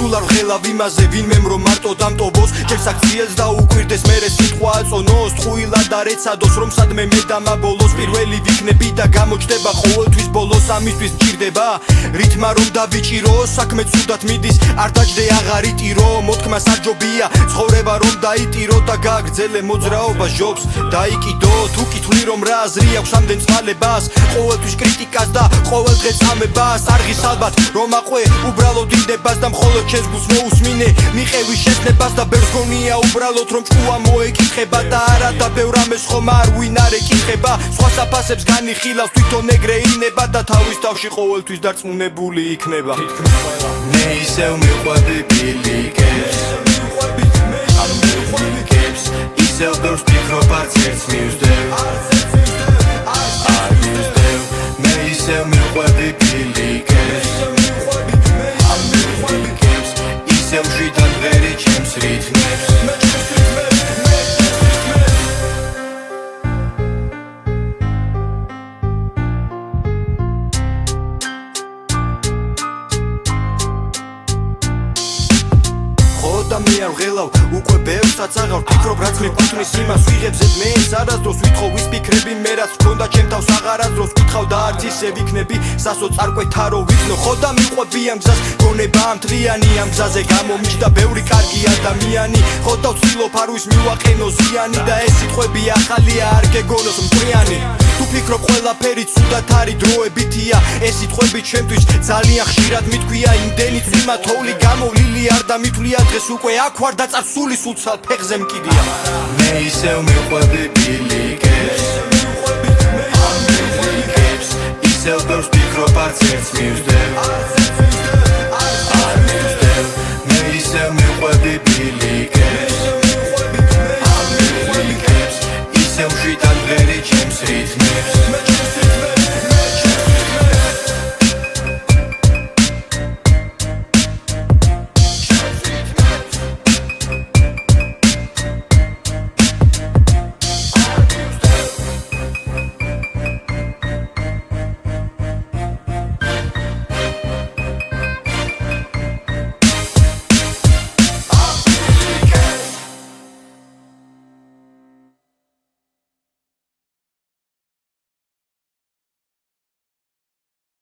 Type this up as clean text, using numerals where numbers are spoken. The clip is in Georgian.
სულ არ ვღელავ იმაზე ვინმე რომ მარტო დამტობოს ჩემს აქციელს და უკვირდეს მერე სიტყვა აწონოს ტყუილად არ ეცადოს რომ სადმე მე დამაბოლოს პირველი ვიქნები და გამოჩდება ყოველთვის ბოლოს ამისთვის მჭირდება რითმა რომ დავიჭირო საქმე ცუდად მიდის არ დაჯდე აღარ იტირო მოთქმა საჯობია ცხოვრება რომ დაიტირო და გააგრძელე მოძრაობა ჟობს დაიკიდო თუ კითხვი რომ რა აზრი აქვს ამდენ წვალებას ყოველთვის კრიტიკას და ყოველ დღე წამებას არღის ალბათ რომ აყვე უბრალოდ ინდებას და მხოლოდ ჩემს გულს მოусმინე მიყევი შეცნებას და ბევრს გონია უბრალოდ რომ ჭკუა მოეკითხება და არა და ბევრ ამეს ხომ არ ვინ არ ეკითხება სხვა საფასებს განიხილავს თვითონ ეგრე ინება და თავის თავში ყოველთვის დარწმუნებული იქნება მე ისევ მიყვები ბილიკებს ამ ბილიკებს ისევ ბევრს ფიქრობ არც ერთს მივსდევ არ მივსდევ მე ისევ მიყვები ბილიკებს ამ ბილიკებს ისევ ჟიდან ღერი ჩემს რითმებს და მე არ ვღელავ უკვე ბევრსაც აღარ ვფიქრობ რაც მეკუთვნის იმას ვიღებზეთ მე არასდროს ვითხოვ ვის ფიქრები მე რაც გქონდა ჩემ თავს აღარასდროს ვკითხავ და არც ისე ვიქნები სასო წარკვეთა რო ვიქნო ხო და მიყვები ამ გზას გონება ამთლიანი ამ გზაზე გამომიჯდა ბევრი კარგი ადამიანი ხო და ვცდილობ არ ვის მივაყენო ზიანი და ეს სიტყვები ახალია არ გეგონოს მტრიანი თუ ფიქრობ ყველაფერი ცუდად არის დროებითია ეს სიტყვები ჩემთვის ძალიან ხშირად მithქვია იმდენი წვიმა თოვლი გამოვლილი არ დამithვლია დღეს უკვე აქ ვარ და წარსული სულცალ ფეხზე მკიდია მე ისევ მიყვები ბილიკებს ამ ბილიკებს ისევ ბევრს ფიქრობ არც ერთს მივსდევ არ მივსდევ მე ისევ მიყვები ბილიკებს ამ ბილიკებს ისევ ჟიდან ღერი ჩემს რითმებს